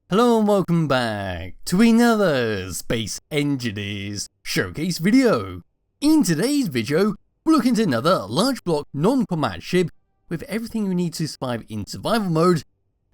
Hello and welcome back to another Space Engineers showcase video. In today's video, we're looking at another large block non-combat ship with everything you need to survive in survival mode.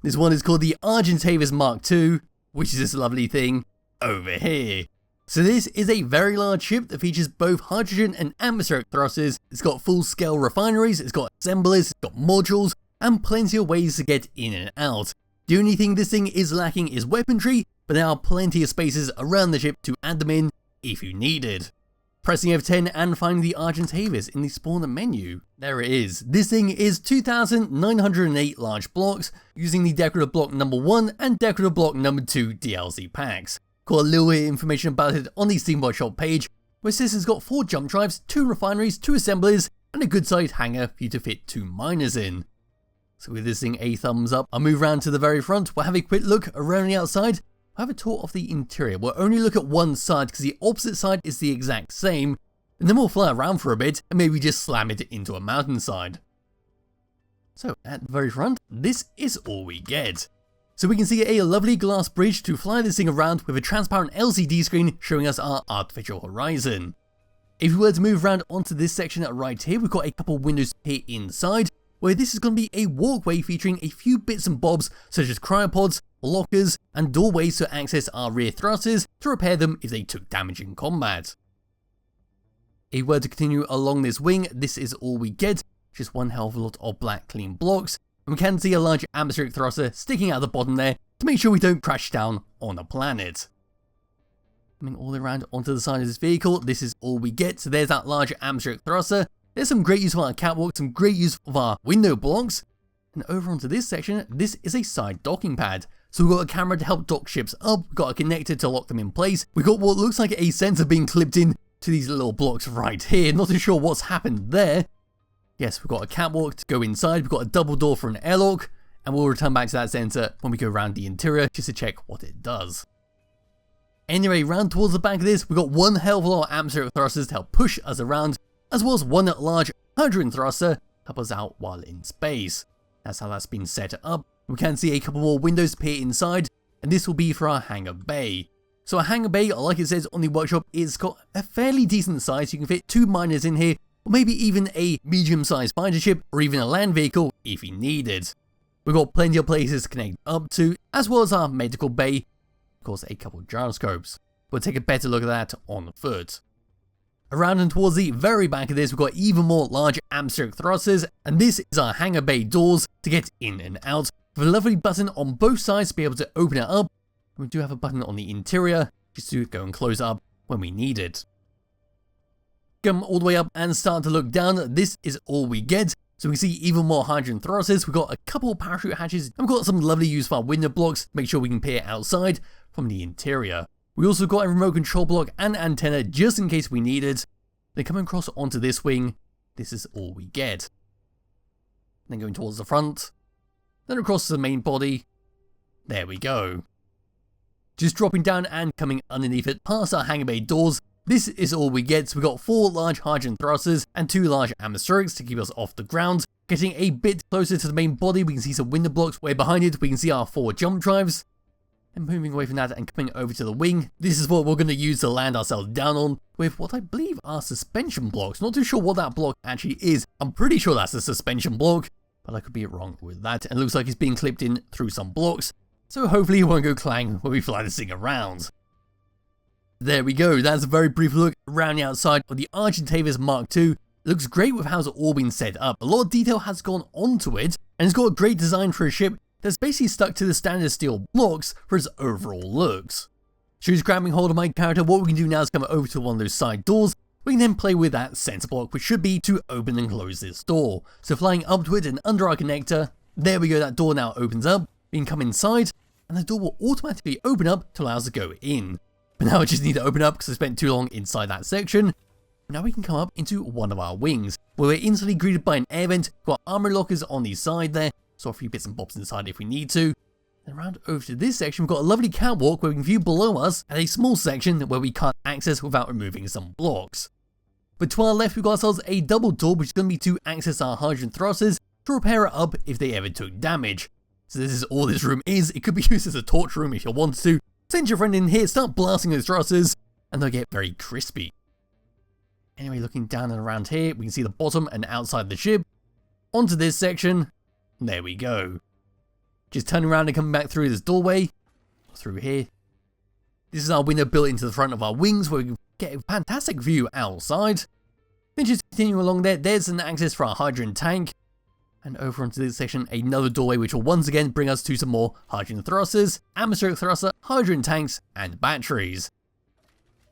This one is called the Argentavis Mk II, which is this lovely thing over here. So this is a very large ship that features both hydrogen and atmospheric thrusters. It's got full-scale refineries, it's got assemblers, it's got modules, and plenty of ways to get in and out. The only thing this thing is lacking is weaponry, but there are plenty of spaces around the ship to add them in if you needed. Pressing F10 and finding the Argentavis in the spawner menu. There it is. This thing is 2,908 large blocks, using the decorative block number 1 and decorative block number 2 DLC packs. Got a little bit of information about it on the Steamboat shop page, where it says it's got 4 jump drives, 2 refineries, 2 assemblers, and a good sized hangar for you to fit 2 miners in. So with this thing a thumbs up, I'll move around to the very front, we'll have a quick look around the outside, we'll have a tour of the interior. We'll only look at one side because the opposite side is the exact same, and then we'll fly around for a bit and maybe just slam it into a mountainside. So at the very front, this is all we get. So we can see a lovely glass bridge to fly this thing around with a transparent LCD screen showing us our artificial horizon. If we were to move around onto this section right here, we've got a couple windows here inside, where this is going to be a walkway featuring a few bits and bobs such as cryopods, lockers, and doorways to access our rear thrusters to repair them if they took damage in combat. If we were to continue along this wing, this is all we get, just one hell of a lot of black clean blocks, and we can see a large atmospheric thruster sticking out the bottom there to make sure we don't crash down on a planet. Coming all the way around onto the side of this vehicle, this is all we get, so there's that large atmospheric thruster. There's some great use of our catwalk, some great use of our window blocks. And over onto this section, this is a side docking pad. So we've got a camera to help dock ships up, we've got a connector to lock them in place, we've got what looks like a sensor being clipped in to these little blocks right here. Not too sure what's happened there. Yes, we've got a catwalk to go inside, we've got a double door for an airlock, and we'll return back to that sensor when we go around the interior just to check what it does. Anyway, round towards the back of this, we've got one hell of a lot of atmospheric thrusters to help push us around, as well as one large hydrogen thruster to help us out while in space. That's how that's been set up. We can see a couple more windows appear inside, and this will be for our hangar bay. So a hangar bay, like it says on the workshop, is got a fairly decent size. You can fit 2 miners in here, or maybe even a medium-sized fighter ship, or even a land vehicle if you needed. We've got plenty of places to connect up to, as well as our medical bay, of course a couple of gyroscopes. We'll take a better look at that on foot. Around and towards the very back of this, we've got even more large atmospheric thrusters, and this is our hangar bay doors to get in and out, with a lovely button on both sides to be able to open it up. We do have a button on the interior, just to go and close up when we need it. Come all the way up and start to look down, this is all we get. So we can see even more hydrogen thrusters, we've got a couple of parachute hatches, and we've got some lovely use for our window blocks to make sure we can peer outside from the interior. We also got a remote control block and antenna just in case we need it. Then coming across onto this wing, this is all we get. Then going towards the front, then across to the main body, there we go. Just dropping down and coming underneath it past our hangar bay doors, this is all we get. So we got 4 large hydrogen thrusters and 2 large atmospherics to keep us off the ground. Getting a bit closer to the main body, we can see some window blocks where behind it we can see our 4 jump drives. And moving away from that and coming over to the wing, this is what we're going to use to land ourselves down on with what I believe are suspension blocks. Not too sure what that block actually is. I'm pretty sure that's a suspension block, but I could be wrong with that. And it looks like it's being clipped in through some blocks, so hopefully it won't go clang when we fly this thing around. There we go, that's a very brief look around the outside of the Argentavis Mk II. It looks great with how it's all been set up. A lot of detail has gone onto it, and it's got a great design for a ship that's basically stuck to the standard steel blocks for its overall looks. Just grabbing hold of my character, what we can do now is come over to one of those side doors. We can then play with that sensor block, which should be to open and close this door. So flying up to it and under our connector, there we go, that door now opens up. We can come inside, and the door will automatically open up to allow us to go in. But now I just need to open up because I spent too long inside that section. Now we can come up into one of our wings, where we're instantly greeted by an air vent. Got armor lockers on the side there, so a few bits and bobs inside if we need to. Then around over to this section, we've got a lovely catwalk where we can view below us, and a small section where we can't access without removing some blocks. But to our left, we've got ourselves a double door, which is going to be to access our hydrogen thrusters to repair it up if they ever took damage. So this is all this room is. It could be used as a torch room if you want to. Send your friend in here, start blasting those thrusters, and they'll get very crispy. Anyway, looking down and around here, we can see the bottom and outside the ship. Onto this section. There we go. Just turning around and coming back through this doorway. Through here. This is our window built into the front of our wings where we can get a fantastic view outside. Then just continuing along there, there's an access for our hydrogen tank. And over onto this section, another doorway which will once again bring us to some more hydrogen thrusters, atmospheric thruster, hydrogen tanks, and batteries.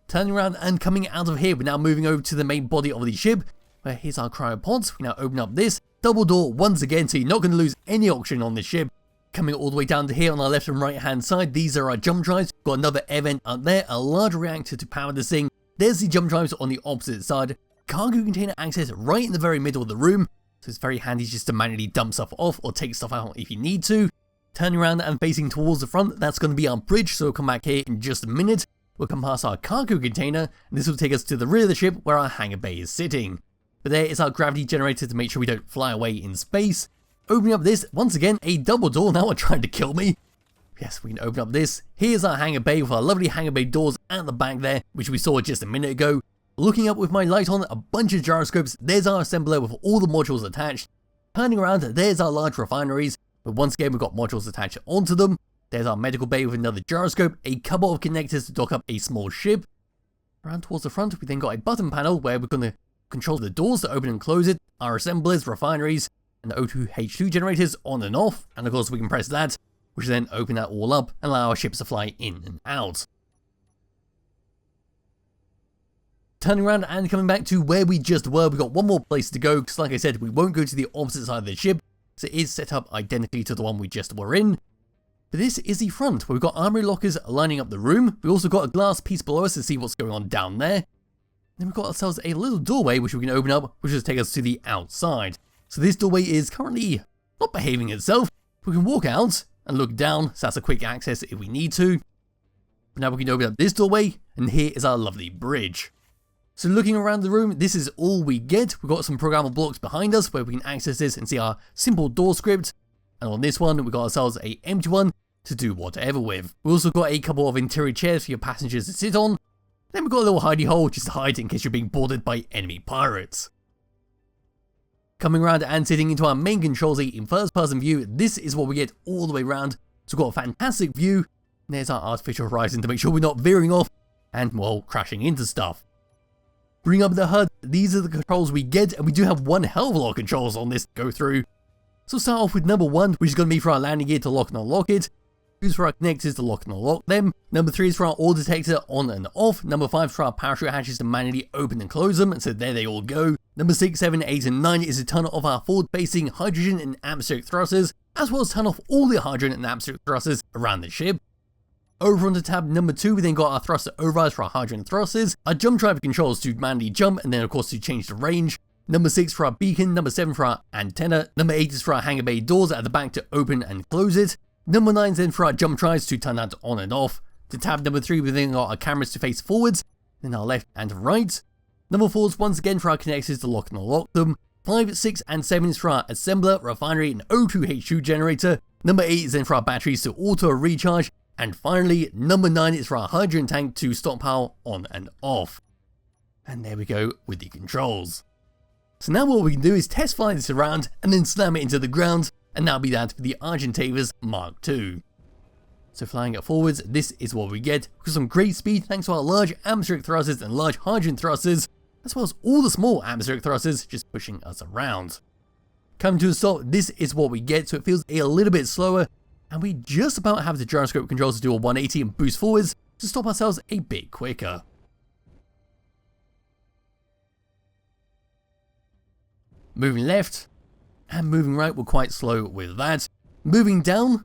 Turning around and coming out of here, we're now moving over to the main body of the ship, where here's our cryopods. We now open up this double door once again, so you're not going to lose any oxygen on this ship. Coming all the way down to here on our left and right hand side, these are our jump drives. We've got another air vent up there, a large reactor to power this thing. There's the jump drives on the opposite side. Cargo container access right in the very middle of the room. So it's very handy just to manually dump stuff off or take stuff out if you need to. Turning around and facing towards the front, that's going to be our bridge, so we'll come back here in just a minute. We'll come past our cargo container, and this will take us to the rear of the ship where our hangar bay is sitting. But there is our gravity generator to make sure we don't fly away in space. Opening up this, once again, a double door, now we're trying to kill me. Yes, we can open up this. Here's our hangar bay with our lovely hangar bay doors at the back there, which we saw just a minute ago. Looking up with my light on, a bunch of gyroscopes, there's our assembler with all the modules attached. Turning around, there's our large refineries, but once again we've got modules attached onto them. There's our medical bay with another gyroscope, a couple of connectors to dock up a small ship. Around towards the front, we then got a button panel where we're going to control the doors to open and close it, our assemblers, refineries, and the O2H2 generators on and off, and of course we can press that, which will then open that all up and allow our ships to fly in and out. Turning around and coming back to where we just were, we've got one more place to go, because like I said, we won't go to the opposite side of the ship, so it is set up identically to the one we just were in. But this is the front, where we've got armory lockers lining up the room. We've also got a glass piece below us to see what's going on down there. Then we've got ourselves a little doorway which we can open up, which will take us to the outside. So this doorway is currently not behaving itself. We can walk out and look down, so that's a quick access if we need to. But now we can open up this doorway, and here is our lovely bridge. So looking around the room, this is all we get. We've got some programmable blocks behind us where we can access this and see our simple door script. And on this one, we've got ourselves a empty one to do whatever with. We've also got a couple of interior chairs for your passengers to sit on. Then we've got a little hidey hole just to hide in case you're being boarded by enemy pirates. Coming around and sitting into our main control seat in first person view, this is what we get all the way around. So we've got a fantastic view. And there's our artificial horizon to make sure we're not veering off and, well, crashing into stuff. Bring up the HUD, these are the controls we get, and we do have one hell of a lot of controls on this to go through. So start off with number 1, which is going to be for our landing gear to lock and unlock it. 2 is for our connectors to lock and unlock them. Number 3 is for our ore detector on and off. Number 5 is for our parachute hatches to manually open and close them, and so there they all go. Number 6, 7, 8 and 9 is to turn off our forward facing hydrogen and atmospheric thrusters, as well as turn off all the hydrogen and atmospheric thrusters around the ship. Over onto tab number 2, we then got our thruster overrides for our hydrogen thrusters, our jump driver controls to manually jump, and then of course to change the range. Number 6 for our beacon, number 7 for our antenna, number 8 is for our hangar bay doors at the back to open and close it. Number 9 is then for our jump drives to turn that on and off. To tab number 3, we then got our cameras to face forwards, then our left and right. Number 4 is once again for our connectors to lock and unlock them. 5, 6 and 7 is for our assembler, refinery and O2H2 generator. Number 8 is then for our batteries to auto recharge. And finally, number 9 is for our hydrogen tank to stockpile on and off. And there we go with the controls. So now what we can do is test fly this around and then slam it into the ground, and that'll be that for the Argentavis Mk II. So flying it forwards, this is what we get, with some great speed thanks to our large atmospheric thrusters and large hydrogen thrusters, as well as all the small atmospheric thrusters just pushing us around. Coming to a stop, this is what we get, so it feels a little bit slower, and we just about have the gyroscope controls to do a 180 and boost forwards to stop ourselves a bit quicker. Moving left and moving right, we're quite slow with that. Moving down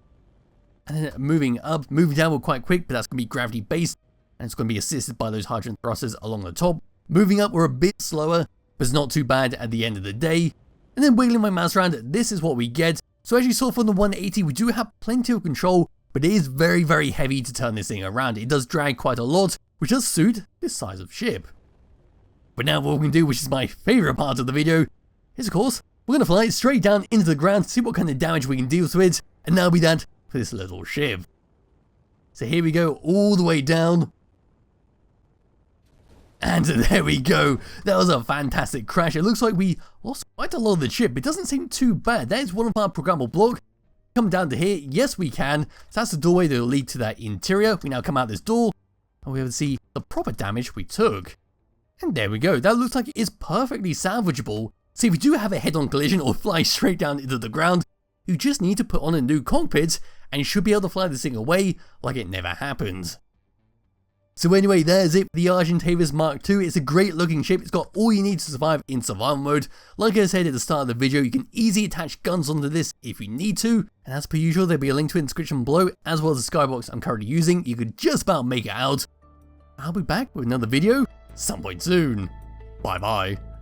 and then moving up. Moving down we're quite quick, but that's going to be gravity based and it's going to be assisted by those hydrogen thrusters along the top. Moving up we're a bit slower, but it's not too bad at the end of the day. And then wiggling my mouse around, this is what we get. So as you saw from the 180, we do have plenty of control, but it is very, very heavy to turn this thing around. It does drag quite a lot, which does suit this size of ship. But now what we can do, which is my favourite part of the video, is of course, we're going to fly straight down into the ground, see what kind of damage we can deal to it, And that'll be that for this little ship. So here we go, all the way down. And there we go. That was a fantastic crash. It looks like we lost quite a lot of the ship. It doesn't seem too bad. That is one of our programmable blocks. Come down to here. Yes, we can. So that's the doorway that will lead to that interior. We now come out this door and we will see the proper damage we took. And there we go. That looks like it is perfectly salvageable. So if you do have a head-on collision or fly straight down into the ground, you just need to put on a new cockpit and you should be able to fly this thing away like it never happened. So anyway, there's it for the Argentavis Mk II. It's a great looking ship. It's got all you need to survive in survival mode. Like I said at the start of the video, you can easily attach guns onto this if you need to. And as per usual, there'll be a link to it in the description below, as well as the Skybox I'm currently using. You could just about make it out. I'll be back with another video some point soon. Bye bye.